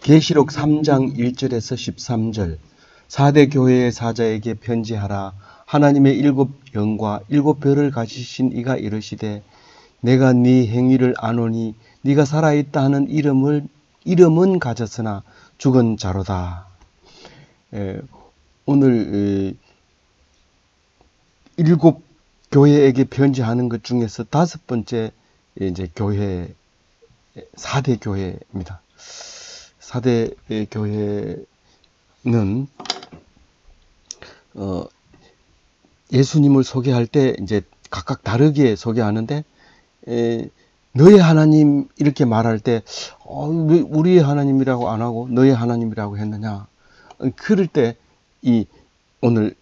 계시록 3장 1절에서 13절. 4대 교회의 사자에게 편지하라. 하나님의 7영과 7별을 가지신 이가 이르시되 내가 네 행위를 아노니 네가 살아있다 하는 이름은 가졌으나 죽은 자로다. 오늘 7 교회에게 편지하는 것 중에서 5번째 이제 교회 4대 교회입니다. 4대 교회는 예수님을 소개할 때 이제 각각 다르게 소개하는데 너의 하나님 이렇게 말할 때 왜 우리의 하나님이라고 안 하고 너의 하나님이라고 했느냐? 그럴 때 오늘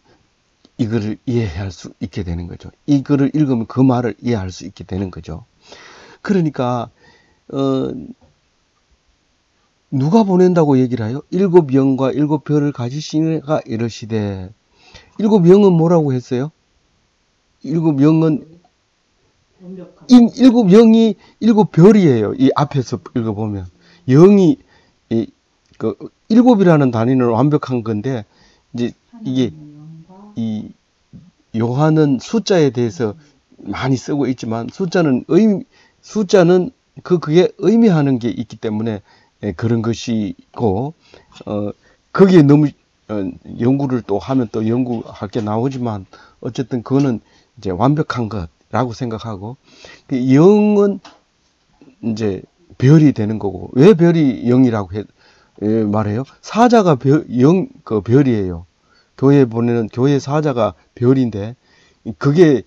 이거를 이해할 수 있게 되는 거죠. 이거를 읽으면 그 말을 이해할 수 있게 되는 거죠. 그러니까 누가 보낸다고 얘기를 해요? 7영과 7별을 가지신 이가 이르시되 7영은 뭐라고 했어요? 7영은 7영이 7별이에요. 이 앞에서 읽어보면 0이 7이라는 단위는 완벽한 건데 이제 이게 이 요한은 숫자에 대해서 많이 쓰고 있지만 숫자는 그게 의미하는 게 있기 때문에 그런 것이고 거기에 너무 연구를 또 하면 또 연구할 게 나오지만 어쨌든 그거는 이제 완벽한 것라고 생각하고 그 0은 이제 별이 되는 거고 왜 별이 0이라고 말해요? 사자가 별이에요. 교회 보내는 교회 사자가 별인데 그게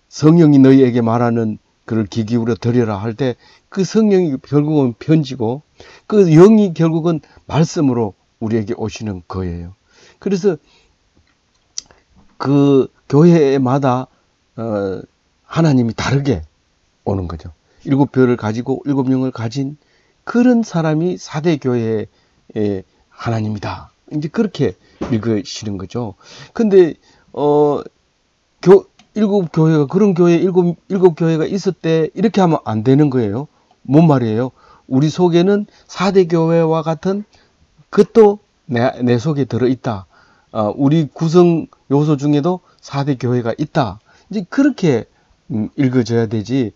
성령이 너희에게 말하는 그를 귀 기울여 들으라 할 때 그 성령이 결국은 편지고 그 영이 결국은 말씀으로 우리에게 오시는 거예요. 그래서 그 교회마다 하나님이 다르게 오는 거죠. 7별을 가지고 7영을 가진 그런 사람이 4대 교회의 하나님이다. 이제 그렇게 읽으시는 거죠. 근데 7교회가 그런 교회 7교회가 있었대 이렇게 하면 안 되는 거예요. 뭔 말이에요? 우리 속에는 4대 교회와 같은 그것도 내 속에 들어있다. 우리 구성 요소 중에도 4대 교회가 있다. 이제 그렇게 읽어져야 되지.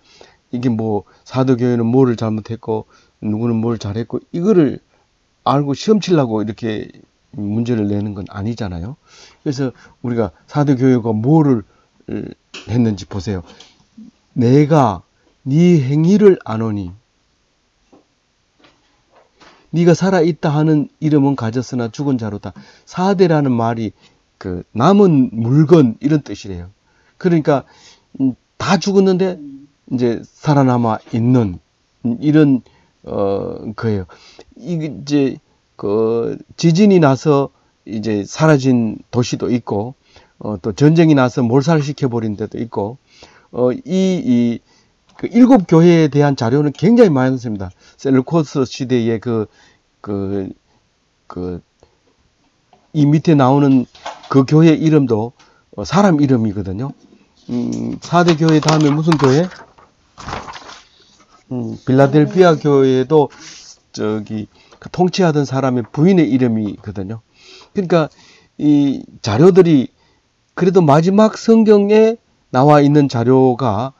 이게 뭐 4대 교회는 뭐를 잘못했고 누구는 뭘 잘했고 이거를 알고 시험 치려고 이렇게 문제를 내는 건 아니잖아요. 그래서 우리가 4대 교회가 뭐를 했는지 보세요. 내가 네 행위를 아노니 네가 살아있다 하는 이름은 가졌으나 죽은 자로다. 4대라는 말이 그 남은 물건 이런 뜻이래요. 그러니까 다 죽었는데 이제 살아남아 있는 이런 거예요. 이게 이제 그 지진이 나서 이제 사라진 도시도 있고 또 전쟁이 나서 몰살시켜 버린 데도 있고 그 7교회에 대한 자료는 굉장히 많습니다. 셀루코스 시대의 이 밑에 나오는 그 교회 이름도 사람 이름이거든요. 4대 교회 다음에 무슨 교회? 빌라델피아 교회도 그 통치하던 사람의 부인의 이름이거든요. 그러니까 이 자료들이 그래도 마지막 성경에 나와 있는 자료가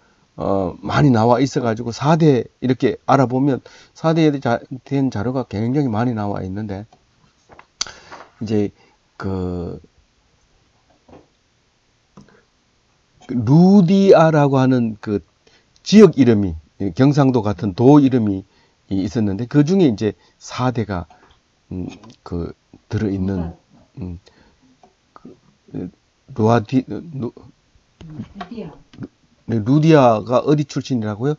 많이 나와 있어가지고 4대 이렇게 알아보면 4대에 대한 자료가 굉장히 많이 나와 있는데 이제 루디아라고 하는 그 지역 이름이 경상도 같은 도 이름이 있었는데 그 중에 이제 4대가 들어있는 루디아가 어디 출신이라고요?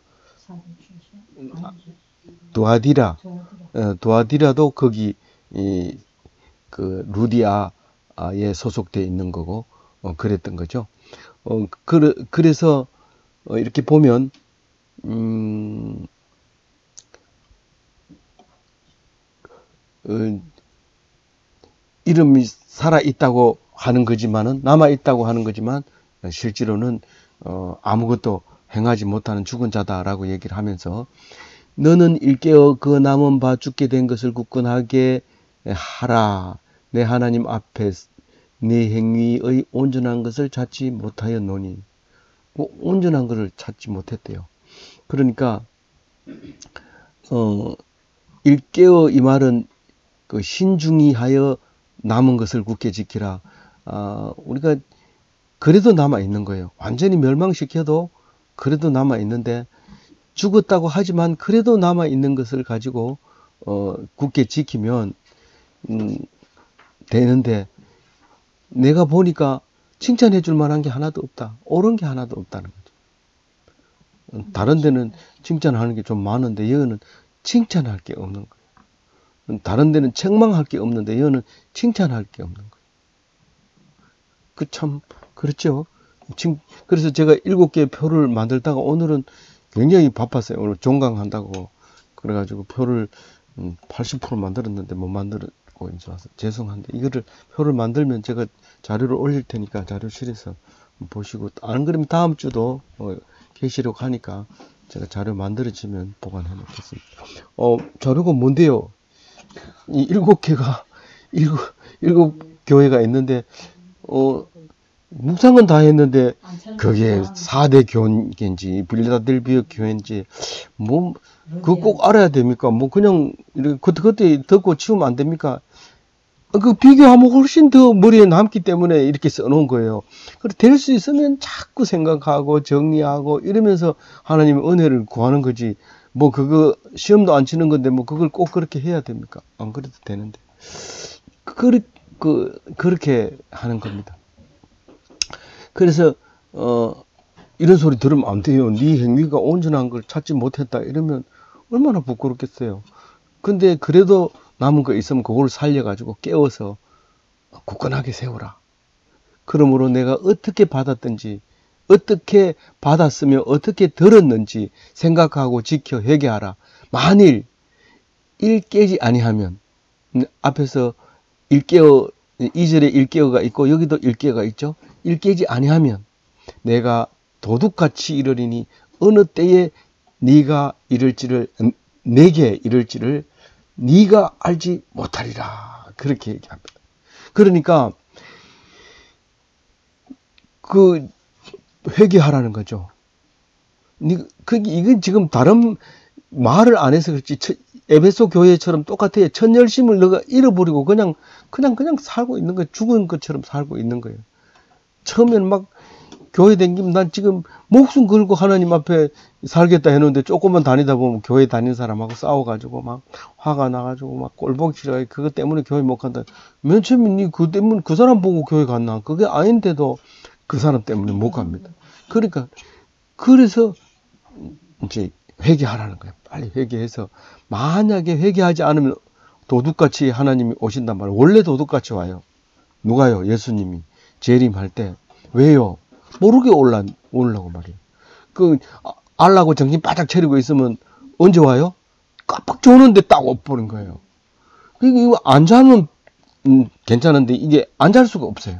도아디라도 거기 그 루디아에 소속되어 있는 거고 그랬던 거죠. 그래서 이렇게 보면 이름이 살아 있다고 하는 거지만은 남아 있다고 하는 거지만 실제로는 아무것도 행하지 못하는 죽은 자다라고 얘기를 하면서 너는 일깨어 그 남은 바 죽게 된 것을 굳건하게 하라. 내 하나님 앞에 네 행위의 온전한 것을 찾지 못하였노니. 온전한 것을 찾지 못했대요. 그러니까 일깨어 이 말은 그 신중히 하여 남은 것을 굳게 지키라. 우리가 그래도 남아 있는 거예요. 완전히 멸망시켜도 그래도 남아 있는데, 죽었다고 하지만 그래도 남아 있는 것을 가지고 굳게 지키면 되는데, 내가 보니까 칭찬해 줄 만한 게 하나도 없다. 옳은 게 하나도 없다는 거죠. 다른 데는 칭찬하는 게 좀 많은데 여기는 칭찬할 게 없는 거예요. 다른 데는 책망할 게 없는데 여기는 칭찬할 게 없는 거예요. 그 참 그렇죠. 그래서 제가 7개의 표를 만들다가 오늘은 굉장히 바빴어요. 오늘 종강한다고 그래가지고 표를 80% 만들었는데 못 만들고 이제 와서 죄송한데, 이거를 표를 만들면 제가 자료를 올릴 테니까 자료실에서 보시고, 안 그러면 다음 주도 게시록 하니까 제가 자료 만들어지면 보관해 놓겠습니다. 자료가 뭔데요? 이 7개가 일곱 교회가 있는데 묵상은 다 했는데 그게 4대 교회인지 빌라델비아 교회인지 뭐 그거 꼭 알아야 됩니까? 뭐 그냥 이렇게 그때 듣고 치우면 안 됩니까? 그 비교하면 훨씬 더 머리에 남기 때문에 이렇게 써놓은 거예요. 그래 될 수 있으면 자꾸 생각하고 정리하고 이러면서 하나님의 은혜를 구하는 거지. 뭐 그거 시험도 안 치는 건데 뭐 그걸 꼭 그렇게 해야 됩니까? 안 그래도 되는데. 그렇게 하는 겁니다. 그래서 이런 소리 들으면 안 돼요. 네 행위가 온전한 걸 찾지 못했다 이러면 얼마나 부끄럽겠어요. 근데 그래도 남은 거 있으면 그걸 살려가지고 깨워서 굳건하게 세우라. 그러므로 내가 어떻게 받았든지, 어떻게 받았으며 어떻게 들었는지 생각하고 지켜 회개하라. 만일 일 깨지 아니하면, 앞에서 일깨어 2절에 일깨어가 있고 여기도 일깨어가 있죠. 일깨지 아니하면 내가 도둑같이 이르리니 어느 때에 네가 이럴지를, 내게 이럴지를 네가 알지 못하리라. 그렇게 얘기합니다. 그러니까 그 회개하라는 거죠. 이건 지금 다른 말을 안 해서 그렇지, 에베소 교회처럼 똑같아요. 천 열심을 너가 잃어버리고 그냥 살고 있는 거예요. 죽은 것처럼 살고 있는 거예요. 처음에는 막 교회 다니면 난 지금 목숨 걸고 하나님 앞에 살겠다 했는데, 조금만 다니다 보면 교회 다니는 사람하고 싸워가지고 막 화가 나가지고 막 꼴보기 싫어요. 그것 때문에 교회 못 간다. 맨 처음에 니 그 때문에 그 사람 보고 교회 갔나? 그게 아닌데도 그 사람 때문에 못 갑니다. 그러니까 그래서 이제 회개하라는 거예요. 빨리 회개해서, 만약에 회개하지 않으면 도둑같이 하나님이 오신단 말이에요. 원래 도둑같이 와요. 누가요? 예수님이 재림할 때. 왜요? 모르게 오려고 말이에요. 알라고 정신 바짝 차리고 있으면 언제 와요? 깜빡 조는데 딱 엎어버린 거예요. 그러니까 이거 안 자면 괜찮은데 이게 안 잘 수가 없어요.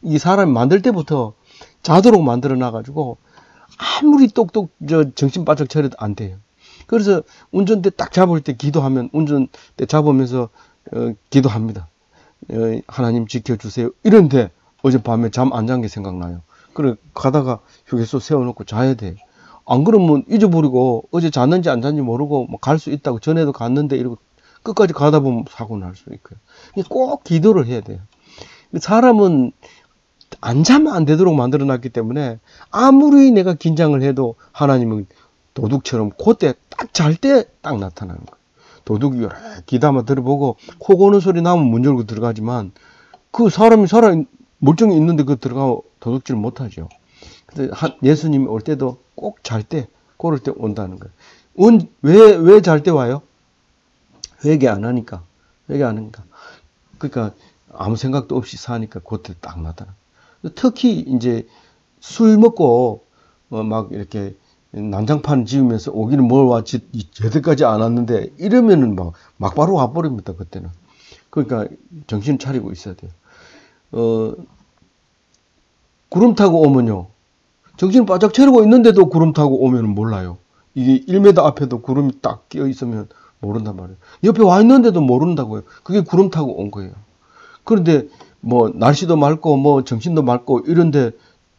이 사람이 만들 때부터 자도록 만들어 놔가지고 아무리 정신 바짝 차려도 안 돼요. 그래서 운전대 딱 잡을 때 기도하면, 운전대 잡으면서 기도합니다. 하나님 지켜주세요. 이런데 어젯밤에 잠 안 잔 게 생각나요. 그래 가다가 휴게소 세워놓고 자야 돼. 안 그러면 잊어버리고 어제 잤는지 안 잤는지 모르고 갈 수 있다고, 전에도 갔는데 이러고 끝까지 가다 보면 사고 날 수 있고요. 꼭 기도를 해야 돼요. 사람은 안 자면 안 되도록 만들어 놨기 때문에 아무리 내가 긴장을 해도 하나님은 도둑처럼 그때 딱 잘 때 딱 나타나는 거예요. 도둑이 귀담아 들어보고 코 고는 소리 나면 문 열고 들어가지만, 그 사람이 멀쩡히 있는데 그 들어가고 도둑질 못하죠. 그래서 예수님이 올 때도 꼭 잘 때, 그럴 때 온다는 거예요. 왜 잘 때 와요? 회개 안 하니까. 그러니까 아무 생각도 없이 사니까 그때 딱 나타나. 특히 이제 술 먹고 막 이렇게 난장판 지으면서 오기는 뭘 와, 제대까지 안 왔는데 이러면은 막바로 와버립니다. 그때는. 그러니까 정신 차리고 있어야 돼요. 구름 타고 오면요, 정신 바짝 차리고 있는데도 구름 타고 오면 몰라요. 이게 1m 앞에도 구름이 딱 끼어 있으면 모른단 말이에요. 옆에 와 있는데도 모른다고요. 그게 구름 타고 온 거예요. 그런데 뭐 날씨도 맑고 뭐 정신도 맑고 이런데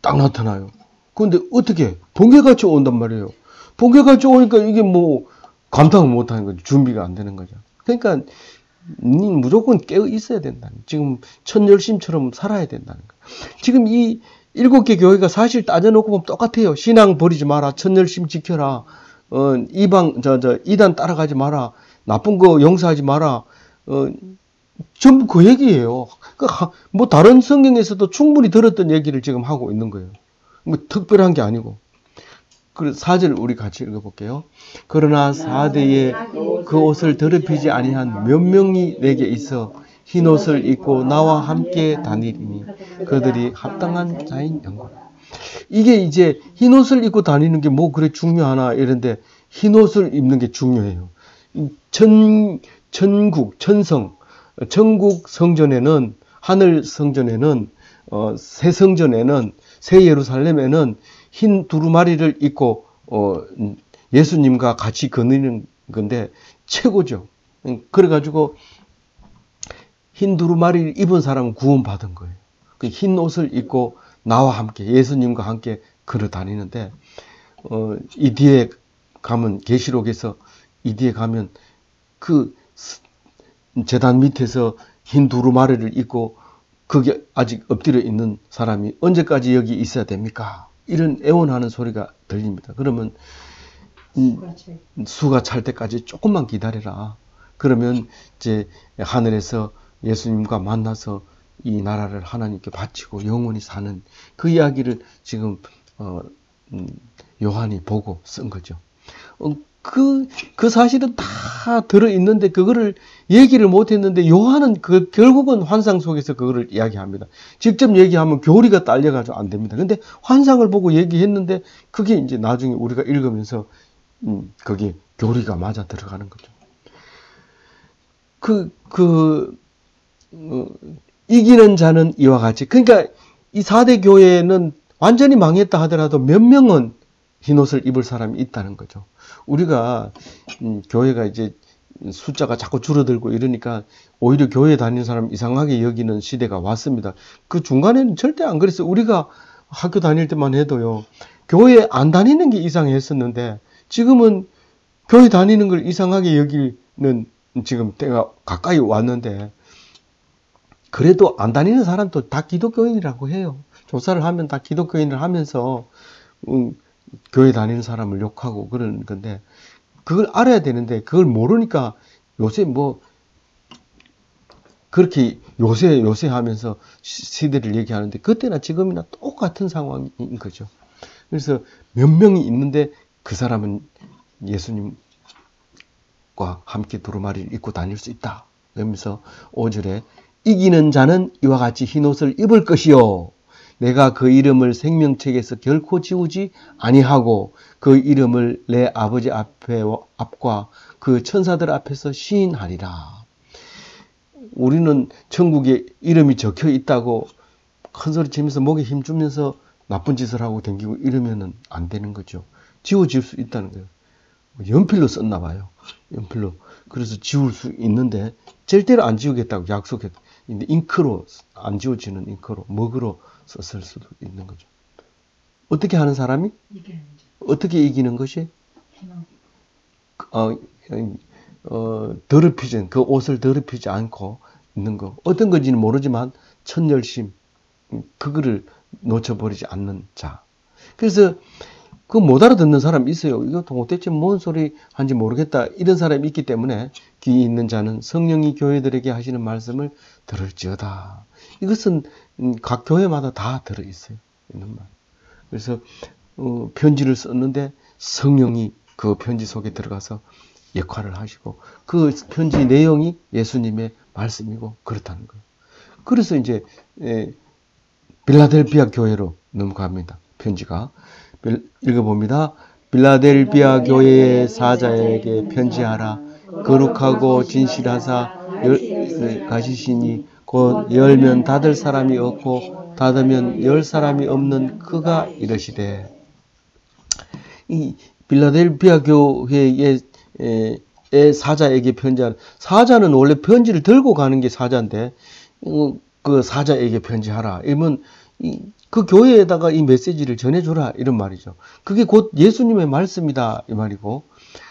딱 나타나요. 그런데 어떻게 번개같이 온단 말이에요. 번개같이 오니까 이게 뭐 감당을 못하는 거죠. 준비가 안 되는 거죠. 그러니까 무조건 깨어 있어야 된다는, 지금 천열심처럼 살아야 된다는 거예요. 지금 이 7개 교회가 사실 따져놓고 보면 똑같아요. 신앙 버리지 마라, 천열심 지켜라, 이단 따라가지 마라, 나쁜 거 용서하지 마라, 전부 그 얘기예요. 뭐 다른 성경에서도 충분히 들었던 얘기를 지금 하고 있는 거예요. 뭐 특별한 게 아니고. 그 4절 우리 같이 읽어볼게요. 그러나 4대에 그 옷을 더럽히지 아니한 몇 명이 내게 있어 흰 옷을 입고 나와 함께 다니리니 그들이 합당한 자인 영광. 이게 이제 흰 옷을 입고 다니는 게 뭐 그래 중요하나 이런데, 흰 옷을 입는 게 중요해요. 천국 성전에는, 하늘 성전에는, 새 성전에는, 새 예루살렘에는 흰 두루마리를 입고 예수님과 같이 거니는 건데 최고죠. 그래가지고 흰 두루마리를 입은 사람은 구원받은 거예요. 그 흰 옷을 입고 나와 함께, 예수님과 함께 걸어 다니는데, 이 뒤에 가면, 계시록에서 이 뒤에 가면 그 제단 밑에서 흰 두루마리를 입고 거기 아직 엎드려 있는 사람이 언제까지 여기 있어야 됩니까? 이런 애원하는 소리가 들립니다. 그러면 수가 찰 때까지 조금만 기다려라. 그러면 이제 하늘에서 예수님과 만나서 이 나라를 하나님께 바치고 영원히 사는 그 이야기를 지금 요한이 보고 쓴 거죠. 그 사실은 다 들어있는데 그거를 얘기를 못했는데 요한은 결국은 환상 속에서 그거를 이야기합니다. 직접 얘기하면 교리가 딸려가지고 안 됩니다. 근데 환상을 보고 얘기했는데 그게 이제 나중에 우리가 읽으면서 거기 교리가 맞아 들어가는 거죠. 이기는 자는 이와 같이, 그러니까 이 4대 교회는 완전히 망했다 하더라도 몇 명은 흰옷을 입을 사람이 있다는 거죠. 우리가 교회가 이제 숫자가 자꾸 줄어들고 이러니까 오히려 교회 다니는 사람 이상하게 여기는 시대가 왔습니다. 그 중간에는 절대 안 그랬어요. 우리가 학교 다닐 때만 해도요, 교회 안 다니는 게 이상했었는데 지금은 교회 다니는 걸 이상하게 여기는 지금 때가 가까이 왔는데, 그래도 안 다니는 사람도 다 기독교인이라고 해요. 조사를 하면 다 기독교인을 하면서 교회 다니는 사람을 욕하고 그러는 건데, 그걸 알아야 되는데 그걸 모르니까 요새 뭐 그렇게 요새 하면서 시대를 얘기하는데, 그때나 지금이나 똑같은 상황인 거죠. 그래서 몇 명이 있는데 그 사람은 예수님과 함께 두루마리를 입고 다닐 수 있다. 그러면서 5절에 이기는 자는 이와 같이 흰옷을 입을 것이요 내가 그 이름을 생명책에서 결코 지우지 아니하고 그 이름을 내 아버지 앞과 그 천사들 앞에서 시인하리라. 우리는 천국에 이름이 적혀 있다고 큰소리 치면서 목에 힘주면서 나쁜 짓을 하고 댕기고 이러면 안 되는 거죠. 지워질 수 있다는 거예요. 연필로 썼나 봐요. 연필로. 그래서 지울 수 있는데 절대로 안 지우겠다고 약속했다. 근데 잉크로, 안 지워지는 잉크로, 먹으로 썼을 수도 있는 거죠. 어떻게 하는 사람이? 어떻게 이기는 것이? 더럽히지, 그 옷을 더럽히지 않고 있는 거. 어떤 건지는 모르지만 천열심, 그거를 놓쳐버리지 않는 자. 그래서 그 못 알아듣는 사람이 있어요. 이거 도대체 뭔 소리 한지 모르겠다. 이런 사람이 있기 때문에 귀 있는 자는 성령이 교회들에게 하시는 말씀을 들을지어다. 이것은 각 교회마다 다 들어있어요. 있는 말. 그래서 편지를 썼는데 성령이 그 편지 속에 들어가서 역할을 하시고 그 편지 내용이 예수님의 말씀이고 그렇다는 거예요. 그래서 이제 빌라델비아 교회로 넘어갑니다. 편지가. 읽어봅니다. 빌라델비아 교회의 사자에게 편지하라. 거룩하고 진실하사 가시시니 곧 열면 닫을 사람이 없고 닫으면 열 사람이 없는 그가 이러시되, 빌라델피아 교회의 사자에게 편지하는, 사자는 원래 편지를 들고 가는 게 사자인데 그 사자에게 편지하라. 이러면 그 교회에다가 이 메시지를 전해줘라 이런 말이죠. 그게 곧 예수님의 말씀이다 이 말이고.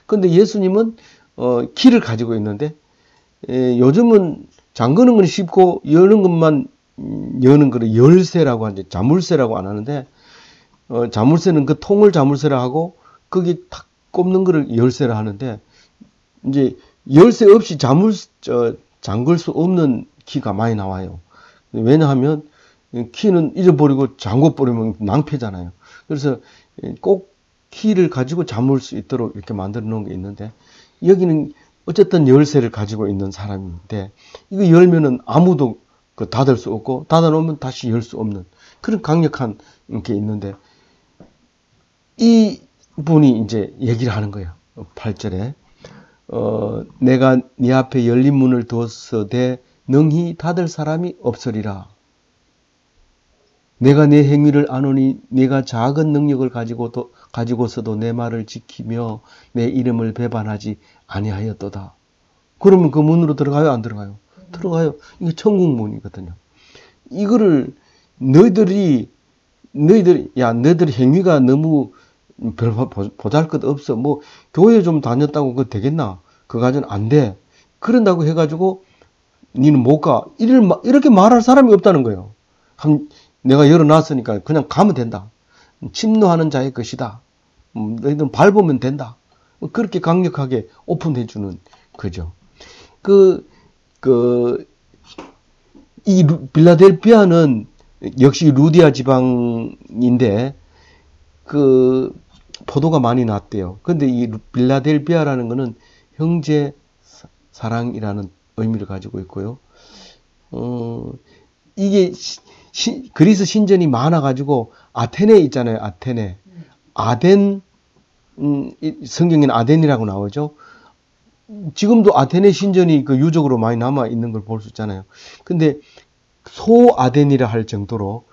근데 예수님은 키를 가지고 있는데 요즘은 잠그는 건 쉽고 여는 것만 여는 거를 열쇠라고 하는데 자물쇠라고 안 하는데 자물쇠는 그 통을 자물쇠라 하고 거기 탁 꼽는 거를 열쇠라 하는데 이제 열쇠 없이 잠글 수 없는 키가 많이 나와요. 왜냐하면 키는 잊어버리고 잠궈버리면 낭패잖아요. 그래서 꼭 키를 가지고 잠을 수 있도록 이렇게 만들어 놓은 게 있는데 여기는 어쨌든 열쇠를 가지고 있는 사람인데 이거 열면은 아무도 닫을 수 없고 닫아 놓으면 다시 열 수 없는 그런 강력한 게 있는데 이 분이 이제 얘기를 하는 거예요. 8절에 내가 네 앞에 열린 문을 두었으되 능히 닫을 사람이 없으리라. 내가 내 행위를 아노니 네가 작은 능력을 가지고서도 내 말을 지키며 내 이름을 배반하지 아니하였도다. 그러면 그 문으로 들어가요? 안 들어가요? 들어가요. 이게 천국 문이거든요. 이거를 너희들이 행위가 너무 별 보잘것 없어. 뭐 교회 좀 다녔다고 그거 되겠나? 그거 가지고는 안 돼. 그런다고 해가지고 니는 못 가. 이렇게 말할 사람이 없다는 거예요. 내가 열어놨으니까 그냥 가면 된다. 침노하는 자의 것이다. 너희들은 밟으면 된다. 그렇게 강력하게 오픈해주는 거죠. 이 빌라델피아는 역시 루디아 지방인데, 포도가 많이 났대요. 근데 이 빌라델피아라는 거는 형제 사랑이라는 의미를 가지고 있고요. 이게 그리스 신전이 많아가지고 아테네 있잖아요. 아테네. 성경에는 아덴이라고 나오죠. 지금도 아테네 신전이 그 유적으로 많이 남아 있는 걸 볼 수 있잖아요. 근데 소아덴이라 할 정도로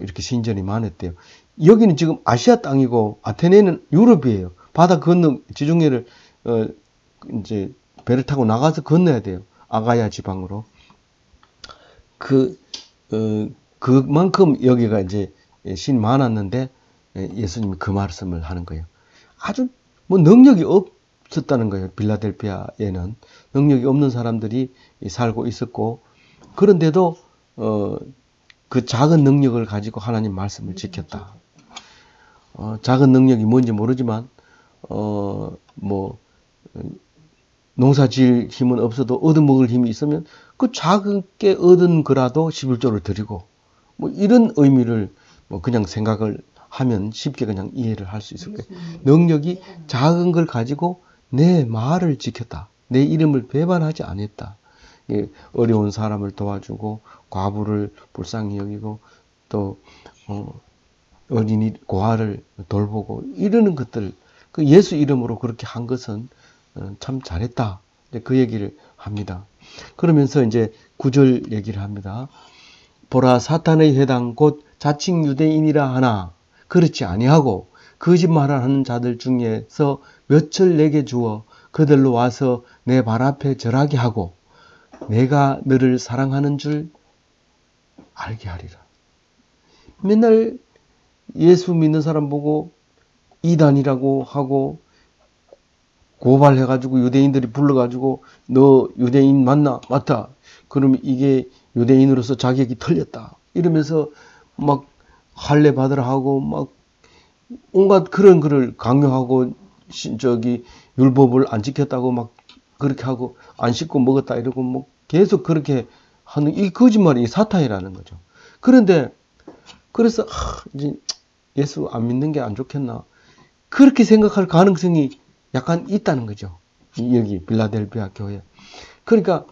이렇게 신전이 많았대요. 여기는 지금 아시아 땅이고 아테네는 유럽이에요. 바다 건너 지중해를 이제 배를 타고 나가서 건너야 돼요. 아가야 지방으로. 그만큼 여기가 이제 신이 많았는데 예수님이 그 말씀을 하는 거예요. 아주 뭐 능력이 없었다는 거예요. 빌라델피아에는 능력이 없는 사람들이 살고 있었고 그런데도 그 작은 능력을 가지고 하나님 말씀을 지켰다. 작은 능력이 뭔지 모르지만 농사 지을 힘은 없어도 얻어먹을 힘이 있으면 그 작게 얻은 거라도 11조를 드리고 뭐 이런 의미를 그냥 생각을 하면 쉽게 그냥 이해를 할 수 있을 거예요. 능력이 작은 걸 가지고 내 말을 지켰다. 내 이름을 배반하지 않았다. 어려운 사람을 도와주고 과부를 불쌍히 여기고 또 어린이 고아를 돌보고 이러는 것들 그 예수 이름으로 그렇게 한 것은 참 잘했다. 그 얘기를 합니다. 그러면서 이제 9절 얘기를 합니다. 보라 사탄의 회당 곧 자칭 유대인이라 하나 그렇지 아니하고 거짓말을 하는 자들 중에서 몇을 내게 주어 그들로 와서 내 발 앞에 절하게 하고 내가 너를 사랑하는 줄 알게 하리라. 맨날 예수 믿는 사람 보고 이단이라고 하고 고발해가지고 유대인들이 불러가지고 너 유대인 맞나? 맞다. 그러면 이게 유대인으로서 자격이 틀렸다. 이러면서 막 할례 받으라 하고 막 온갖 그런 거를 강요하고 율법을 안 지켰다고 막 그렇게 하고 안 씻고 먹었다 이러고 뭐 계속 그렇게 하는 이 거짓말이 사탄이라는 거죠. 그런데 그래서 이제 예수 안 믿는 게 안 좋겠나 그렇게 생각할 가능성이 약간 있다는 거죠. 여기 빌라델피아 교회. 그러니까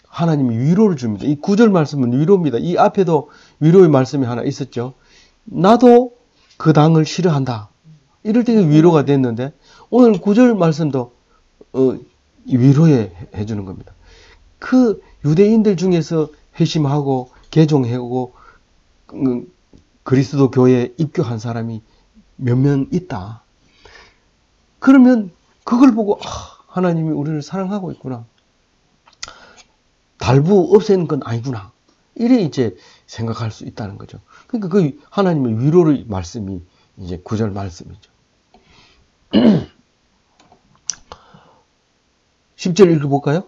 하나님이 위로를 줍니다. 이 9절 말씀은 위로입니다. 이 앞에도 위로의 말씀이 하나 있었죠. 나도 그 당을 싫어한다. 이럴 때 위로가 됐는데 오늘 9절 말씀도 위로해 주는 겁니다. 그 유대인들 중에서 회심하고 개종하고 그리스도 교회에 입교한 사람이 몇 명 있다. 그러면 그걸 보고 하나님이 우리를 사랑하고 있구나. 달부 없애는 건 아니구나. 이래 이제 생각할 수 있다는 거죠. 그러니까 그 하나님의 위로의 말씀이 이제 9절 말씀이죠. 10절 읽어볼까요?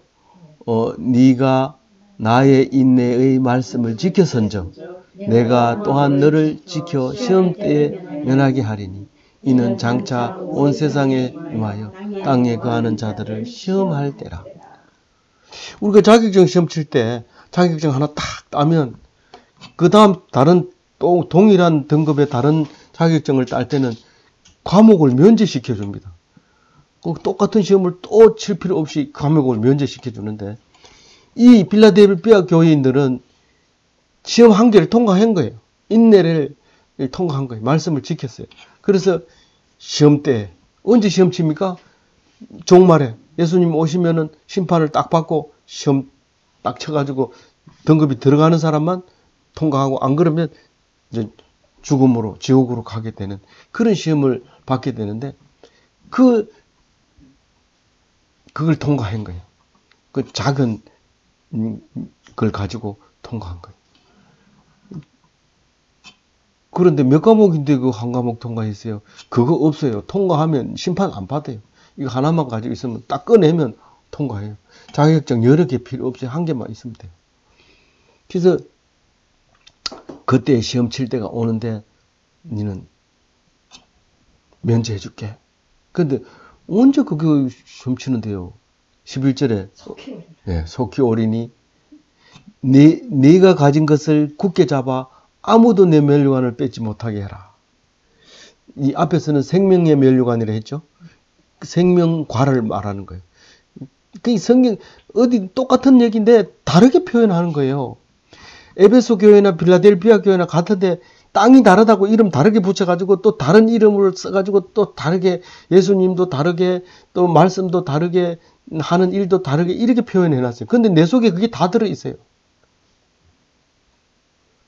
네가 나의 인내의 말씀을 지켜선즉 내가 또한 너를 지켜 시험 때에 면하게 하리니 이는 장차 온 세상에 임하여 땅에 거하는 자들을 시험할 때라. 우리가 자격증 시험 칠 때 자격증 하나 딱 따면 그 다음 다른 또 동일한 등급의 다른 자격증을 딸 때는 과목을 면제시켜 줍니다. 똑같은 시험을 또 칠 필요 없이 과목을 면제시켜 주는데 이 빌라델피아 교인들은 시험 한 개를 통과한 거예요. 인내를 통과한 거예요. 말씀을 지켰어요. 그래서 시험 때 언제 시험 칩니까? 종말에 예수님 오시면은 심판을 딱 받고 시험 딱 쳐가지고 등급이 들어가는 사람만 통과하고 안 그러면 이제 죽음으로 지옥으로 가게 되는 그런 시험을 받게 되는데 그걸 통과한 거예요. 그 작은 걸 가지고 통과한 거예요. 그런데 몇 과목인데 그 한 과목 통과했어요? 그거 없어요. 통과하면 심판 안 받아요. 이거 하나만 가지고 있으면 딱 꺼내면 통과해요. 자격증 여러 개 필요 없어요. 한 개만 있으면 돼요. 그래서 그때 시험 칠 때가 오는데 니는 면제해줄게. 근데 언제 그거 시험 치는데요? 11절에 속히 오리니 네가 가진 것을 굳게 잡아 아무도 내 면류관을 뺏지 못하게 해라. 이 앞에서는 생명의 면류관이라 했죠. 생명과를 말하는 거예요. 그 성경 어디 똑같은 얘기인데 다르게 표현하는 거예요. 에베소 교회나 빌라델피아 교회나 같은데 땅이 다르다고 이름 다르게 붙여가지고 또 다른 이름을 써가지고 또 다르게 예수님도 다르게 또 말씀도 다르게 하는 일도 다르게 이렇게 표현해놨어요. 근데 내 속에 그게 다 들어있어요.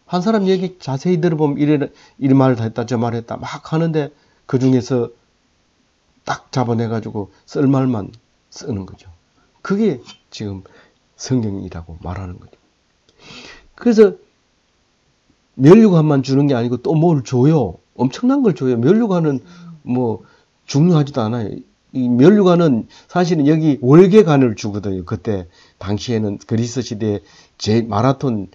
한 사람 얘기 자세히 들어보면 이런 말을 했다 저 말을 했다 막 하는데 그 중에서 딱 잡아내가지고 쓸 말만 쓰는 거죠. 그게 지금 성경이라고 말하는 거죠. 그래서 면류관만 주는 게 아니고 또 뭘 줘요. 엄청난 걸 줘요. 면류관은 뭐 중요하지도 않아요. 이 면류관은 사실은 여기 월계관을 주거든요. 그때 당시에는 그리스 시대에 제 마라톤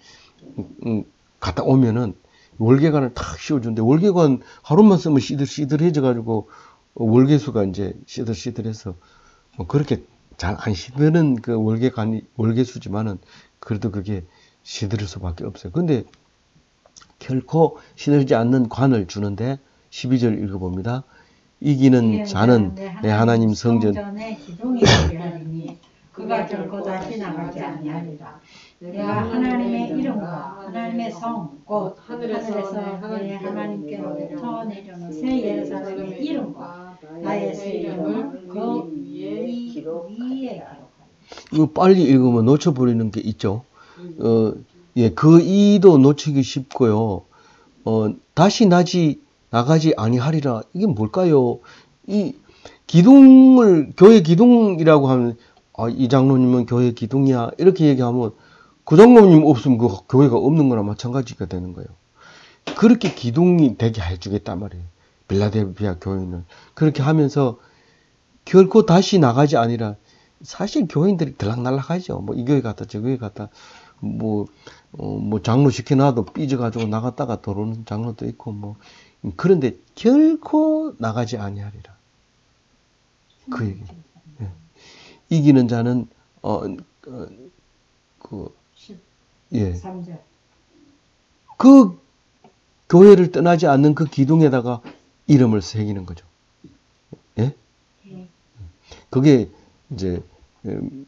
갔다 오면은 월계관을 탁 씌워주는데 월계관 하루만 쓰면 시들시들해져가지고 월계수가 이제 시들시들해서 뭐 그렇게 잘 안 시드는 그 월계수지만은 그래도 그게 시들 수밖에 없어요. 근데 결코 시들지 않는 관을 주는데 12절 읽어봅니다. 이기는 자는 내 하나님 성전에 기둥이 되게 하리니 그가 결코 다시 나가지 아니하리라. 내가 하나님의 이름과 하나님의 성 곧 하늘에서 내 하나님께로부터 내려오는 새 예루살렘의 이름과 나의 새 이름을 그 위에 기록하리라. 이거 빨리 읽으면 놓쳐버리는 게 있죠. 예, 그 이도 놓치기 쉽고요. 다시 나가지 아니하리라. 이게 뭘까요? 이 기둥을 교회 기둥이라고 하면 이 장로님은 교회 기둥이야 이렇게 얘기하면 그 장로님 없으면 그 교회가 없는 거나 마찬가지가 되는 거예요. 그렇게 기둥이 되게 해주겠단 말이에요. 빌라델피아 교회는 그렇게 하면서 결코 다시 나가지 아니라 사실 교인들이 들락날락하죠. 뭐 이 교회 갔다 저 교회 갔다 뭐 장로 시켜놔도 삐져가지고 나갔다가 들어오는 장로도 있고 뭐 그런데 결코 나가지 아니하리라. 그 얘기. 예. 이기는 자는 예. 그 교회를 떠나지 않는 그 기둥에다가 이름을 새기는 거죠. 예? 그게 이제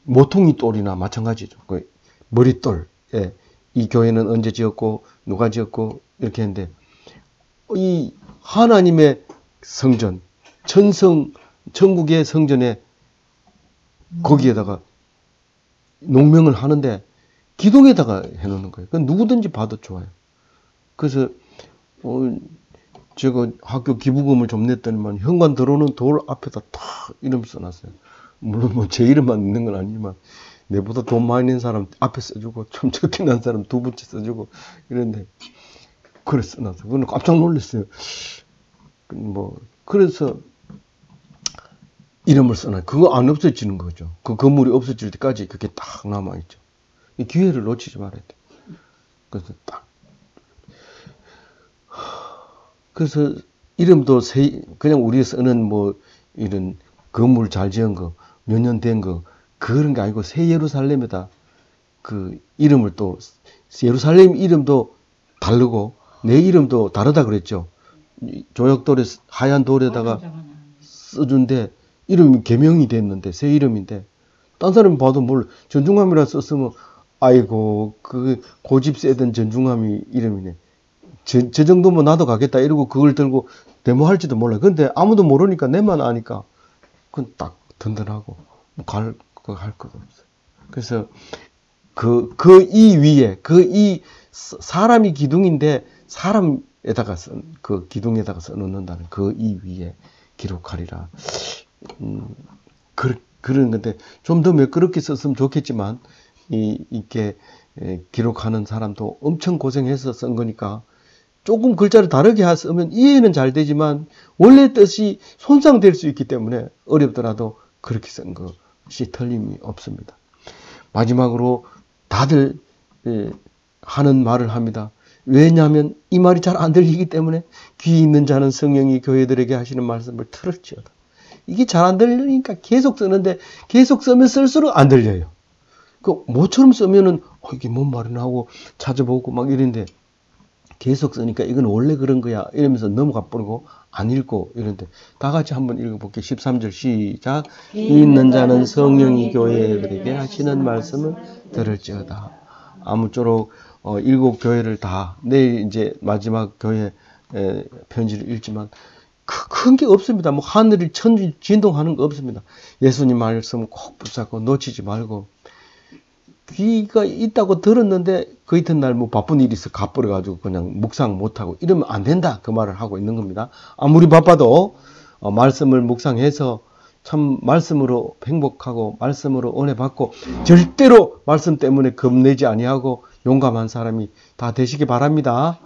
모퉁이 돌이나 마찬가지죠. 그 머릿돌. 예. 이 교회는 언제 지었고 누가 지었고 이렇게 했는데 이 하나님의 성전, 천국의 성전에 거기에다가 농명을 하는데 기둥에다가 해놓는 거예요. 그건 누구든지 봐도 좋아요. 그래서 제가 학교 기부금을 좀 냈더니만 현관 들어오는 돌 앞에다 탁 이름 써놨어요. 물론 뭐 제 이름만 있는 건 아니지만 내보다 돈 많이 낸 사람 앞에 써주고 좀 적게 난 사람 두 번째 써주고 이런데 그래 써놨어요. 그건 깜짝 놀랐어요. 뭐 그래서 이름을 써놔요. 그거 안 없어지는 거죠. 그 건물이 없어질 때까지 그게 딱 남아있죠. 이 기회를 놓치지 말아야 돼. 그래서 딱. 그래서 이름도 그냥 우리 쓰는 뭐 이런 건물 잘 지은 거, 몇 년 된 거, 그런 게 아니고 새 예루살렘에다 그 이름을 또, 예루살렘 이름도 다르고 내 이름도 다르다 그랬죠. 조약돌에, 하얀 돌에다가 써준데 이름이 개명이 됐는데 새 이름인데 딴 사람이 봐도 뭘 전중함이라 썼으면 아이고 그 고집 세던 전중함이 이름이네. 저 정도면 나도 가겠다 이러고 그걸 들고 데모할지도 몰라. 근데 아무도 모르니까 내만 아니까 그건 딱 든든하고 뭐 할 것 없어요. 그래서 그 이 위에 이 사람이 기둥인데 사람에다가 그 기둥에다가 써놓는다는 그 이 위에 기록하리라. 그런 건데 좀 더 매끄럽게 썼으면 좋겠지만 이렇게 기록하는 사람도 엄청 고생해서 쓴 거니까 조금 글자를 다르게 쓰면 이해는 잘 되지만 원래 뜻이 손상될 수 있기 때문에 어렵더라도 그렇게 쓴 것이 틀림이 없습니다. 마지막으로 다들 하는 말을 합니다. 왜냐하면 이 말이 잘 안 들리기 때문에 귀 있는 자는 성령이 교회들에게 하시는 말씀을 들을지어다. 이게 잘 안 들리니까 계속 쓰는데 계속 쓰면 쓸수록 안 들려요. 그 모처럼 쓰면은 이게 뭔 말이나 하고 찾아보고 막 이런데 계속 쓰니까 이건 원래 그런 거야 이러면서 넘어가 버리고 안 읽고 이런데 다 같이 한번 읽어볼게요. 13절 시작. 있는 자는 성령이 교회들에게 하시는 말씀을 들을지어다. 아무쪼록 7교회를 다 내일 이제 마지막 교회 편지를 읽지만 큰 게 없습니다. 뭐 하늘이 천지 진동하는 거 없습니다. 예수님 말씀 꼭 붙잡고 놓치지 말고 귀가 있다고 들었는데 그 이튿날 뭐 바쁜 일이 있어 가버려가지고 그냥 묵상 못하고 이러면 안 된다 그 말을 하고 있는 겁니다. 아무리 바빠도 말씀을 묵상해서 참 말씀으로 행복하고 말씀으로 은혜 받고 절대로 말씀 때문에 겁내지 아니하고 용감한 사람이 다 되시기 바랍니다.